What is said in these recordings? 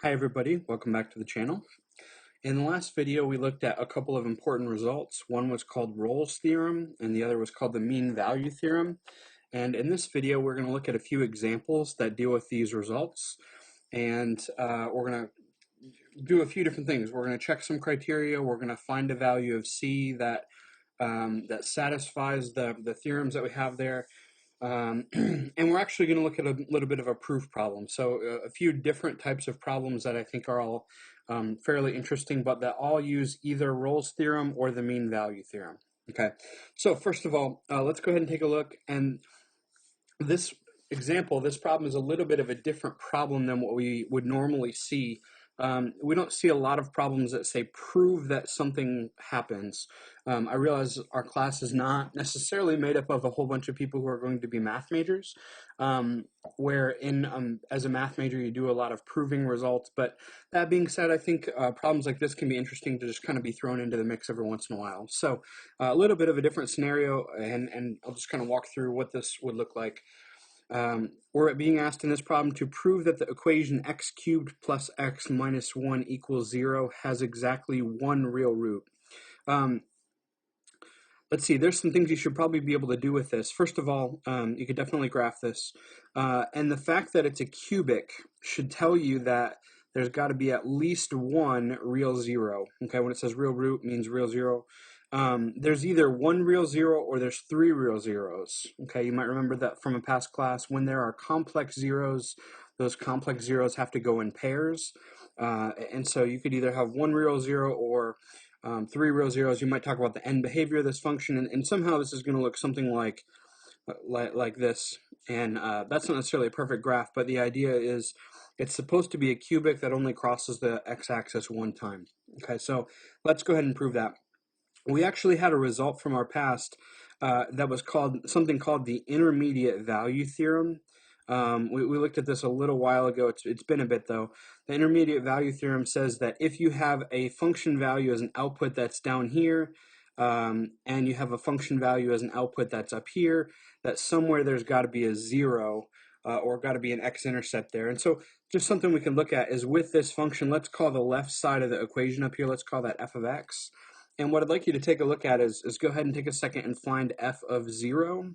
Hi everybody, welcome back to the channel. In the last video we looked at a couple of important results. One was called Rolle's theorem and the other was called the mean value theorem. And in this video we're going to look at a few examples that deal with these results. And we're going to do a few different things. We're going to check some criteria. We're going to find a value of C that satisfies the theorems that we have there. And we're actually going to look at a little bit of a proof problem. So a few different types of problems that I think are all fairly interesting, but that all use either Rolle's theorem or the mean value theorem. Okay, so first of all, let's go ahead and take a look. And this example, this problem is a little bit of a different problem than what we would normally see. We don't see a lot of problems that say prove that something happens. I realize our class is not necessarily made up of a whole bunch of people who are going to be math majors, where as a math major you do a lot of proving results. But that being said, I think problems like this can be interesting to just kind of be thrown into the mix every once in a while. So a little bit of a different scenario, and I'll just kind of walk through what this would look like. We're being asked in this problem to prove that the equation x cubed plus x minus 1 equals 0 has exactly one real root. Let's see, there's some things you should probably be able to do with this. First of all, you could definitely graph this. And the fact that it's a cubic should tell you that there's got to be at least one real zero. Okay, when it says real root, it means real zero. There's either one real zero or there's three real zeros. Okay, you might remember that from a past class. When there are complex zeros, those complex zeros have to go in pairs. And so you could either have one real zero or three real zeros. You might talk about the end behavior of this function, and somehow this is going to look something like this. And that's not necessarily a perfect graph, but the idea is it's supposed to be a cubic that only crosses the x-axis one time. Okay, so let's go ahead and prove that. We actually had a result from our past that was something called the intermediate value theorem. We looked at this a little while ago. It's been a bit though. The intermediate value theorem says that if you have a function value as an output that's down here, and you have a function value as an output that's up here, that somewhere there's got to be a zero or got to be an x-intercept there. And so just something we can look at is with this function, let's call the left side of the equation up here, let's call that f of x. And what I'd like you to take a look at is go ahead and take a second and find f of 0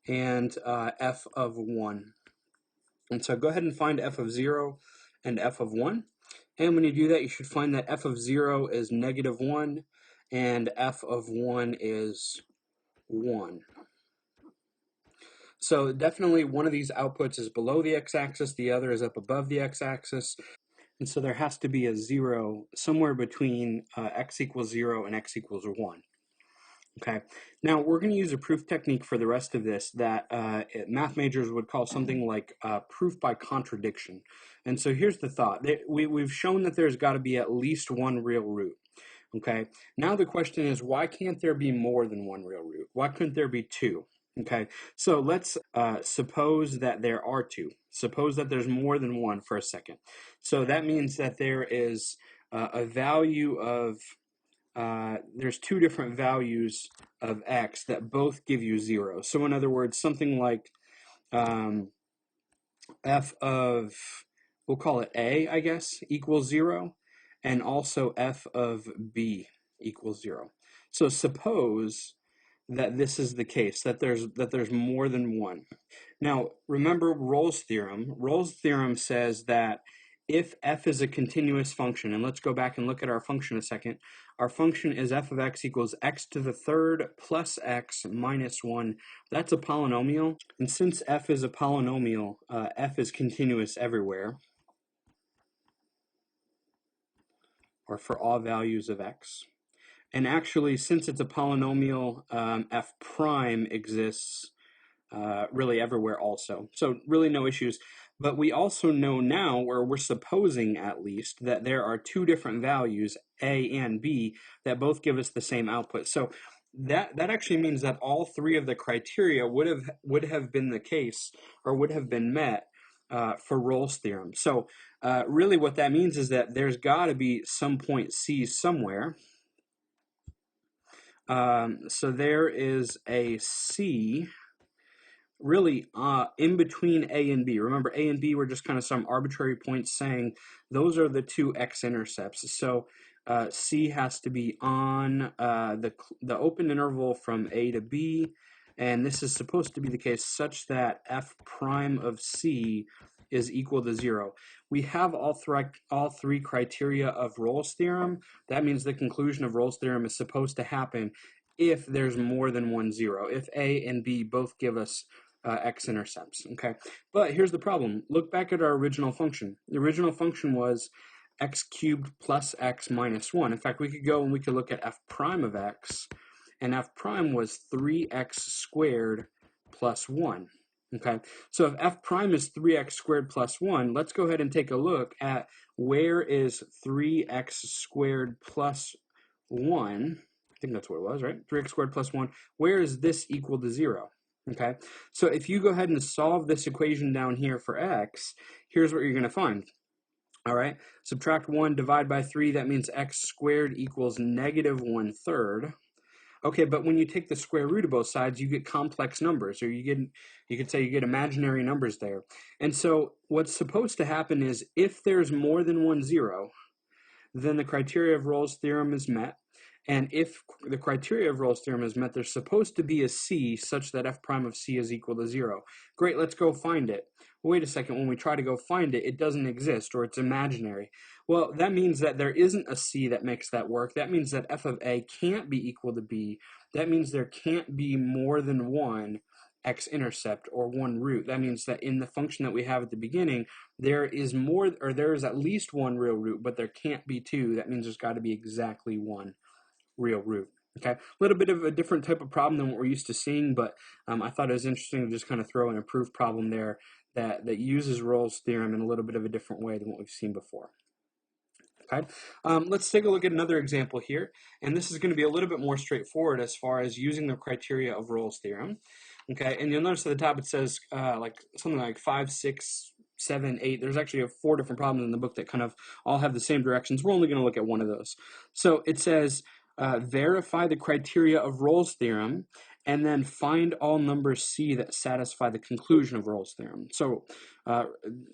and f of 1. And so go ahead and find f of 0 and f of 1. And when you do that, you should find that f of 0 is -1 and f of 1 is 1. So definitely one of these outputs is below the x-axis, the other is up above the x-axis. And so there has to be a 0 somewhere between x equals 0 and x equals 1. Okay, now we're going to use a proof technique for the rest of this that math majors would call something like proof by contradiction. And so here's the thought. We've shown that there's got to be at least one real root. Okay, now the question is, why can't there be more than one real root? Why couldn't there be two? Okay, so let's suppose that there are two. Suppose that there's more than one for a second. So that means that there is a value of, there's two different values of x that both give you 0. So in other words, something like f of, we'll call it a, I guess, equals 0, and also f of b equals 0. So suppose that this is the case, that there's more than one. Now, remember Rolle's theorem. Rolle's theorem says that if f is a continuous function, and let's go back and look at our function a second. Our function is f of x equals x to the third plus x minus 1. That's a polynomial. And since f is a polynomial, f is continuous everywhere, or for all values of x. And actually, since it's a polynomial, f prime exists really everywhere also. So really no issues. But we also know now, or we're supposing at least, that there are two different values, a and b, that both give us the same output. So that actually means that all three of the criteria would have been the case, or would have been met for Rolle's theorem. So really what that means is that there's got to be some point C somewhere. So there is a C really in between A and B. Remember, A and B were just kind of some arbitrary points saying those are the two x-intercepts. So C has to be on the open interval from A to B, and this is supposed to be the case such that f prime of C is equal to 0. We have all three criteria of Rolle's theorem. That means the conclusion of Rolle's theorem is supposed to happen if there's more than one 0, if A and B both give us x-intercepts, okay? But here's the problem. Look back at our original function. The original function was x cubed plus x minus 1. In fact, we could go and we could look at f prime of x, and f prime was 3x squared plus 1. Okay, so if f prime is 3x squared plus 1, let's go ahead and take a look at where is 3x squared plus 1. I think that's what it was, right? 3x squared plus 1. Where is this equal to 0? Okay, so if you go ahead and solve this equation down here for x, here's what you're going to find. All right, subtract 1, divide by 3, that means x squared equals negative 1/3. Okay, but when you take the square root of both sides, you get complex numbers, or you could say you get imaginary numbers there. And so what's supposed to happen is if there's more than one 0, then the criteria of Rolle's theorem is met. And if the criteria of Rolle's theorem is met, there's supposed to be a C such that f prime of C is equal to 0. Great, let's go find it. Wait a second, when we try to go find it, it doesn't exist, or it's imaginary. Well, that means that there isn't a C that makes that work. That means that f of A can't be equal to B. That means there can't be more than one x-intercept or one root. That means that in the function that we have at the beginning, there is at least one real root, but there can't be two. That means there's got to be exactly one real root. Okay, a little bit of a different type of problem than what we're used to seeing, but I thought it was interesting to just kind of throw in a proof problem there that uses Rolle's theorem in a little bit of a different way than what we've seen before. Okay, let's take a look at another example here, and this is going to be a little bit more straightforward as far as using the criteria of Rolle's theorem. Okay, and you'll notice at the top it says like something like 5, 6, 7, 8. There's actually 4 different problems in the book that kind of all have the same directions. We're only going to look at one of those. So it says verify the criteria of Rolle's theorem, and then find all numbers C that satisfy the conclusion of Rolle's theorem. So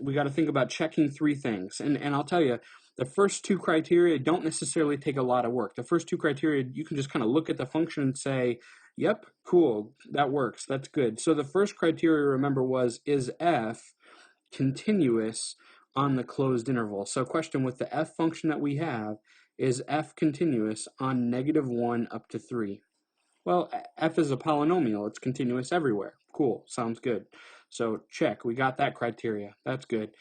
we got to think about checking 3 things, and I'll tell you, the first 2 criteria don't necessarily take a lot of work. The first 2 criteria, you can just kind of look at the function and say, yep, cool, that works, that's good. So the first criteria, remember, was, is f continuous on the closed interval? So question with the f function that we have, is f continuous on -1 up to 3? Well, f is a polynomial. It's continuous everywhere. Cool, sounds good. So check, we got that criteria. That's good.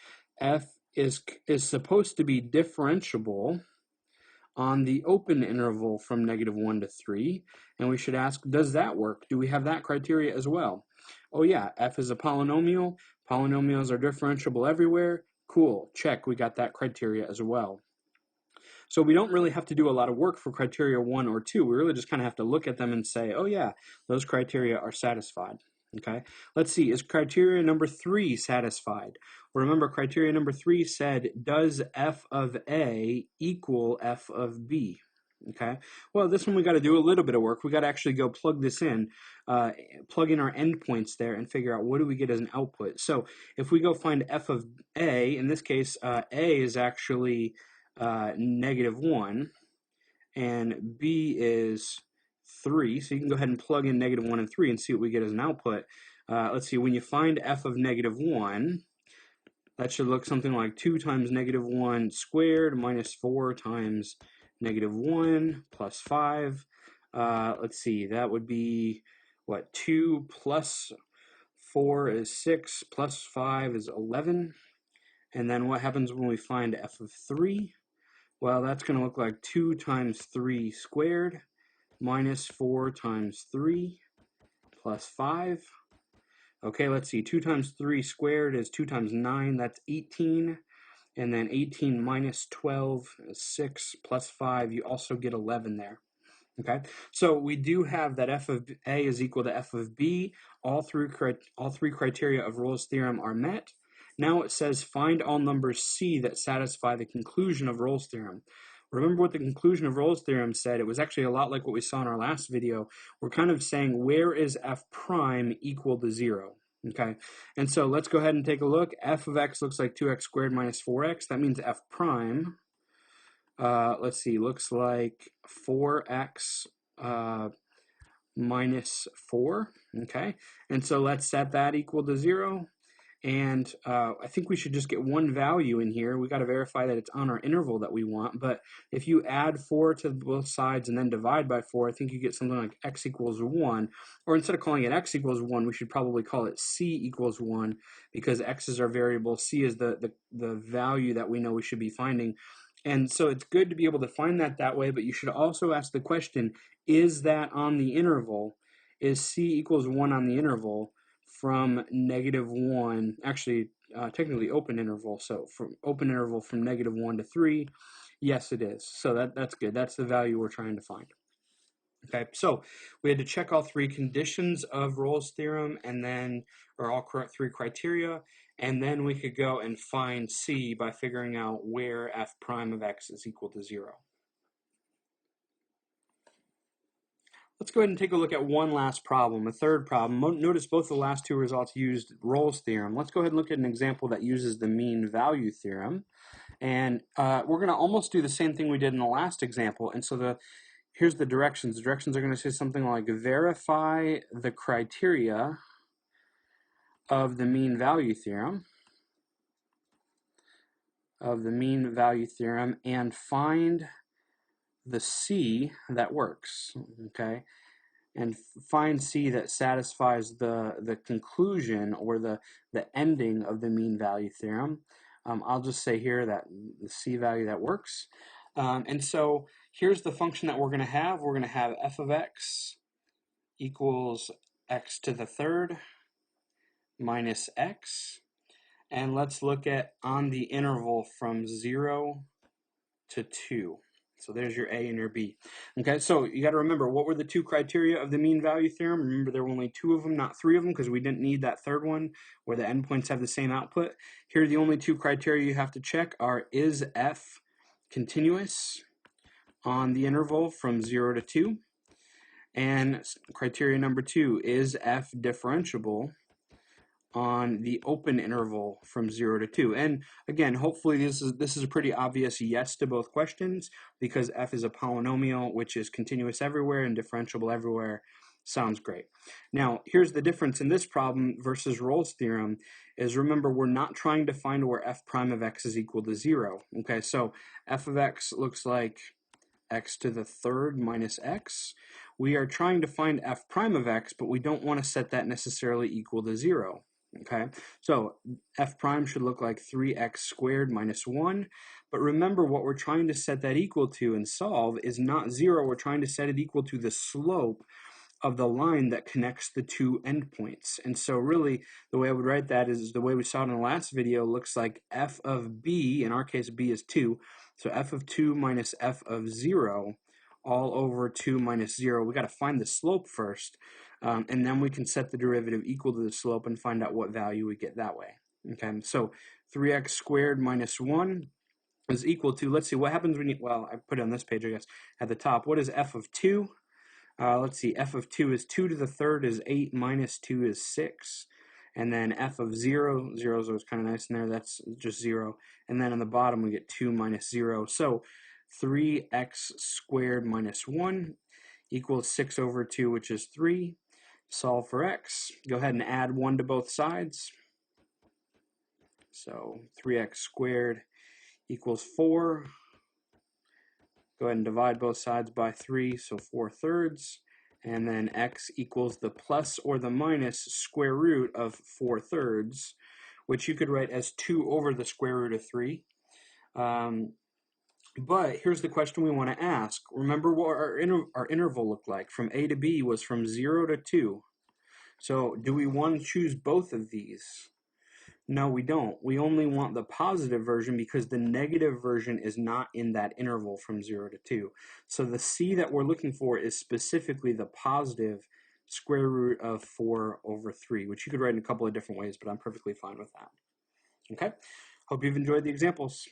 F is supposed to be differentiable on the open interval from -1 to 3. And we should ask, does that work? Do we have that criteria as well? Oh yeah, f is a polynomial. Polynomials are differentiable everywhere. Cool, check, we got that criteria as well. So we don't really have to do a lot of work for criteria 1 or 2. We really just kind of have to look at them and say, oh yeah, those criteria are satisfied. Okay, let's see, is criteria number 3 satisfied? Remember, criteria number 3 said, does f of A equal f of B? Okay, well, this one we got to do a little bit of work. We got to actually go plug this in, plug in our endpoints there and figure out what do we get as an output. So if we go find f of A, in this case, A is actually -1, and B is 3. So you can go ahead and plug in -1 and 3 and see what we get as an output. Let's see, when you find f of -1, that should look something like 2 times -1 squared minus 4 times -1 plus 5. Let's see, that would be, what, 2 plus 4 is 6, plus 5 is 11. And then what happens when we find f of 3? Well, that's going to look like 2 times 3 squared minus 4 times 3 plus 5. Okay, let's see. 2 times 3 squared is 2 times 9. That's 18. And then 18 minus 12 is 6 plus 5. You also get 11 there. Okay, so we do have that f of A is equal to f of B. All three criteria of Rolle's theorem are met. Now it says find all numbers C that satisfy the conclusion of Rolle's theorem. Remember what the conclusion of Rolle's theorem said? It was actually a lot like what we saw in our last video. We're kind of saying, where is f prime equal to 0? Okay, and so let's go ahead and take a look. F of x looks like 2x squared minus 4x. That means f prime, let's see, looks like 4x minus 4. Okay, and so let's set that equal to 0. And I think we should just get one value in here. We got to verify that it's on our interval that we want. But if you add 4 to both sides and then divide by 4, I think you get something like x equals 1. Or instead of calling it x equals 1, we should probably call it c equals 1, because x is our variable, c is the value that we know we should be finding. And so it's good to be able to find that way, but you should also ask the question, is that on the interval? Is c equals 1 on the interval from -1, actually technically open interval, so from open interval from -1 to 3, yes it is. So that's good. That's the value we're trying to find. Okay, so we had to check all 3 conditions of Rolle's theorem, and then, or all 3 criteria, and then we could go and find c by figuring out where f prime of x is equal to 0. Let's go ahead and take a look at one last problem, a third problem. Notice both the last 2 results used Rolle's theorem. Let's go ahead and look at an example that uses the mean value theorem. And we're going to almost do the same thing we did in the last example. And so here's the directions. The directions are going to say something like, verify the criteria of the mean value theorem, and find the C that works, okay? And find C that satisfies the conclusion or the ending of the mean value theorem. I'll just say here that the C value that works. And so here's the function that we're going to have. We're going to have f of x equals x to the third minus x. And let's look at on the interval from 0 to 2. So there's your A and your B. Okay, so you got to remember, what were the 2 criteria of the mean value theorem? Remember, there were only 2 of them, not 3 of them, because we didn't need that third one where the endpoints have the same output. Here, the only 2 criteria you have to check are, is f continuous on the interval from 0 to 2? And criteria number 2, is f differentiable on the open interval from 0 to 2. And again, hopefully this is a pretty obvious yes to both questions, because f is a polynomial which is continuous everywhere and differentiable everywhere. Sounds great. Now, here's the difference in this problem versus Rolle's theorem is, remember, we're not trying to find where f prime of x is equal to 0. Okay, so f of x looks like x to the third minus x. We are trying to find f prime of x, but we don't want to set that necessarily equal to 0. Okay, so f prime should look like 3x squared minus 1. But remember, what we're trying to set that equal to and solve is not 0. We're trying to set it equal to the slope of the line that connects the 2 endpoints. And so really, the way I would write that is the way we saw it in the last video. Looks like f of b, in our case b is 2, so f of 2 minus f of 0 all over 2 minus 0. We got to find the slope first, and then we can set the derivative equal to the slope and find out what value we get that way. Okay, so 3x squared minus 1 is equal to, let's see, what happens when you, well, I put it on this page, I guess, at the top. What is f of 2? Let's see, f of 2 is 2 to the third is 8 minus 2 is 6. And then f of 0, 0 is always kind of nice in there, that's just 0. And then on the bottom we get 2 minus 0. So 3x squared minus 1 equals 6 over 2, which is 3. Solve for x. Go ahead and add 1 to both sides. So 3x squared equals 4. Go ahead and divide both sides by 3, so 4/3. And then x equals the plus or the minus square root of 4/3, which you could write as 2 over the square root of 3. But here's the question we want to ask. Remember what our interval looked like. From A to B was from 0 to 2. So do we want to choose both of these? No, we don't. We only want the positive version because the negative version is not in that interval from 0 to 2. So the C that we're looking for is specifically the positive square root of 4 over 3, which you could write in a couple of different ways, but I'm perfectly fine with that. Okay? Hope you've enjoyed the examples.